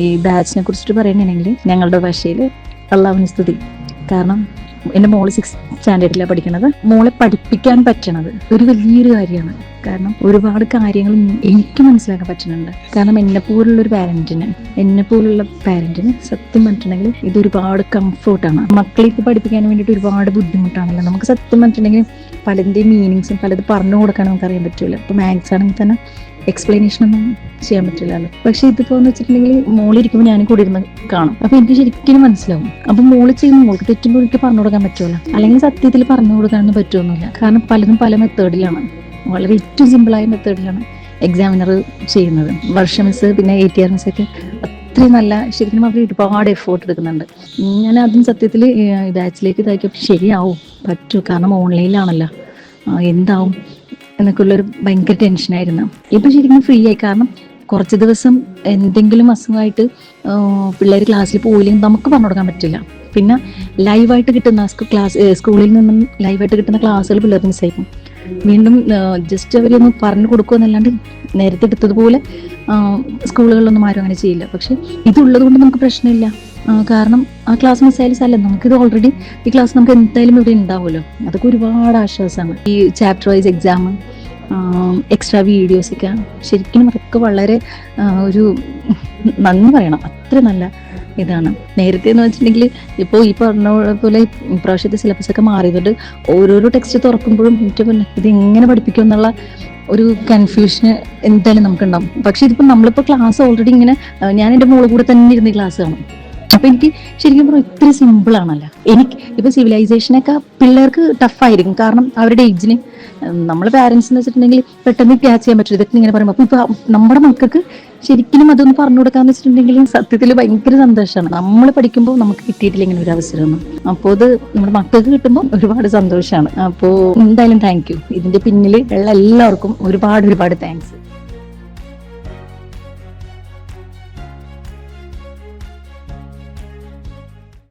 ഈ ബാച്ചിനെ കുറിച്ചിട്ട് പറയുകയാണെങ്കിൽ ഞങ്ങളുടെ ഭാഷയിൽ അള്ളാഹുവിന് സ്തുതി. കാരണം എൻ്റെ മോള് 6th സ്റ്റാൻഡേർഡിലാണ് പഠിക്കുന്നത്. മോളെ പഠിപ്പിക്കാൻ പറ്റണത് ഒരു വലിയൊരു കാര്യമാണ്. കാരണം ഒരുപാട് കാര്യങ്ങൾ എനിക്ക് മനസ്സിലാക്കാൻ പറ്റുന്നുണ്ട്. കാരണം എന്നെ പോലുള്ള പാരന്റിന് സത്യം പറഞ്ഞിട്ടുണ്ടെങ്കിൽ ഇത് ഒരുപാട് കംഫർട്ടാണ്. മക്കളേക്ക് പഠിപ്പിക്കാൻ വേണ്ടിയിട്ട് ഒരുപാട് ബുദ്ധിമുട്ടാണല്ലോ. നമുക്ക് സത്യം പറഞ്ഞിട്ടുണ്ടെങ്കിൽ പലതിൻ്റെയും മീനിങ്സും പലത് പറഞ്ഞു കൊടുക്കാൻ നമുക്ക് അറിയാൻ പറ്റൂല. ഇപ്പോൾ മാത്സ് ആണെങ്കിൽ തന്നെ എക്സ്പ്ലനേഷൻ ഒന്നും ചെയ്യാൻ പറ്റില്ലല്ലോ. പക്ഷെ ഇതിപ്പോ എന്ന് വെച്ചിട്ടുണ്ടെങ്കിൽ മോളിരിക്കുമ്പോൾ ഞാൻ കൂടി ഇരുന്ന് കാണും. അപ്പൊ എനിക്ക് ശരിക്കും മനസ്സിലാവും. അപ്പൊ മോള് ചെയ്യുന്ന മോൾക്ക് തെറ്റുമ്പോൾ എനിക്ക് പറഞ്ഞു കൊടുക്കാൻ പറ്റുമല്ലോ. അല്ലെങ്കിൽ സത്യത്തിൽ പറഞ്ഞു കൊടുക്കാനൊന്നും പറ്റുമൊന്നുമില്ല. കാരണം പലതും പല മെത്തേഡിലാണ്, വളരെ ഏറ്റവും സിമ്പിളായ മെത്തേഡിലാണ് എക്സാമിനർ ചെയ്യുന്നത്. വർഷ മിസ് പിന്നെ ATR മിസ് ഒക്കെ അത്രയും നല്ല, ശരിക്കും അവർ ഒരുപാട് എഫേർട്ട് എടുക്കുന്നുണ്ട്. ഞാൻ ആദ്യം സത്യത്തിൽ ബാച്ചിലേക്ക് ഇതാക്കിയപ്പോൾ ശരിയാവും പറ്റൂ, കാരണം ഓൺലൈനിലാണല്ലോ, എന്താവും എന്നൊക്കെ ഉള്ളൊരു ഭയങ്കര ടെൻഷനായിരുന്നു. ഇപ്പം ശരിക്കും ഫ്രീ ആയി. കാരണം കുറച്ച് ദിവസം എന്തെങ്കിലും അസുഖമായിട്ട് പിള്ളേർ ക്ലാസ്സിൽ പോയില്ലെങ്കിൽ നമുക്ക് പറഞ്ഞു കൊടുക്കാൻ പറ്റില്ല. പിന്നെ ലൈവായിട്ട് കിട്ടുന്ന സ്കൂളിൽ നിന്നും ലൈവായിട്ട് കിട്ടുന്ന ക്ലാസ്സുകൾ പിള്ളേർക്ക് മിസ്സായിരിക്കും. വീണ്ടും ജസ്റ്റ് അവരൊന്ന് പറഞ്ഞു കൊടുക്കുമെന്നല്ലാണ്ട് നേരത്തെ എടുത്തതുപോലെ സ്കൂളുകളിലൊന്നും ആരും അങ്ങനെ ചെയ്യില്ല. പക്ഷെ ഇതുള്ളത് കൊണ്ട് നമുക്ക് പ്രശ്നമില്ല. കാരണം ആ ക്ലാസ് മിസ്സായാലും സാരമില്ല, നമുക്കിത് ഓൾറെഡി ഈ ക്ലാസ് നമുക്ക് എന്തായാലും ഇവിടെ ഉണ്ടാവുമല്ലോ. അതൊക്കെ ഒരുപാട് ആശ്വാസമാണ്. ഈ ചാപ്റ്റർ വൈസ് എക്സാം, എക്സ്ട്രാ വീഡിയോസൊക്കെ ശരിക്കും അതൊക്കെ വളരെ ഒരു നന്ദി പറയണം. അത്ര നല്ല ഇതാണ്. നേരത്തെ എന്ന് വെച്ചിട്ടുണ്ടെങ്കിൽ ഇപ്പോൾ ഈ പറഞ്ഞ പോലെ ഇപ്രാവശ്യത്തെ സിലബസ് ഒക്കെ മാറിയതുകൊണ്ട് ഓരോരോ ടെക്സ്റ്റ് തുറക്കുമ്പോഴും ഇത് എങ്ങനെ പഠിപ്പിക്കും എന്നുള്ള ഒരു കൺഫ്യൂഷൻ എന്തായാലും നമുക്കുണ്ടാവും. പക്ഷെ ഇതിപ്പോൾ നമ്മളിപ്പോൾ ക്ലാസ് ഓൾറെഡി ഇങ്ങനെ, ഞാൻ എൻ്റെ മോളെ കൂടെ തന്നെ ഇരുന്ന് ക്ലാസ് കാണും. അപ്പൊ എനിക്ക് ശരിക്കും പറഞ്ഞാൽ ഇത്ര സിമ്പിൾ ആണല്ലോ. എനിക്ക് ഇപ്പൊ സിവിലൈസേഷനൊക്കെ പിള്ളേർക്ക് ടഫായിരിക്കും. കാരണം അവരുടെ ഏജിന് നമ്മളെ പാരന്റ്സ് എന്ന് വെച്ചിട്ടുണ്ടെങ്കിൽ പെട്ടെന്ന് ക്യാച്ച് ചെയ്യാൻ പറ്റും ഇതൊക്കെ ഇങ്ങനെ പറയുമ്പോൾ. അപ്പൊ ഇപ്പൊ നമ്മുടെ മക്കൾക്ക് ശരിക്കും അതൊന്ന് പറഞ്ഞു കൊടുക്കാന്ന് വെച്ചിട്ടുണ്ടെങ്കിൽ സത്യത്തിൽ ഭയങ്കര സന്തോഷമാണ്. നമ്മൾ പഠിക്കുമ്പോൾ നമുക്ക് കിട്ടിയിട്ടില്ല ഇങ്ങനെ ഒരു അവസരമൊന്നും. അപ്പോൾ അത് നമ്മുടെ മക്കൾക്ക് കിട്ടുമ്പോൾ ഒരുപാട് സന്തോഷമാണ്. അപ്പോൾ എന്തായാലും താങ്ക് യു. ഇതിന്റെ പിന്നിൽ ഉള്ള എല്ലാവർക്കും ഒരുപാട് താങ്ക്സ്.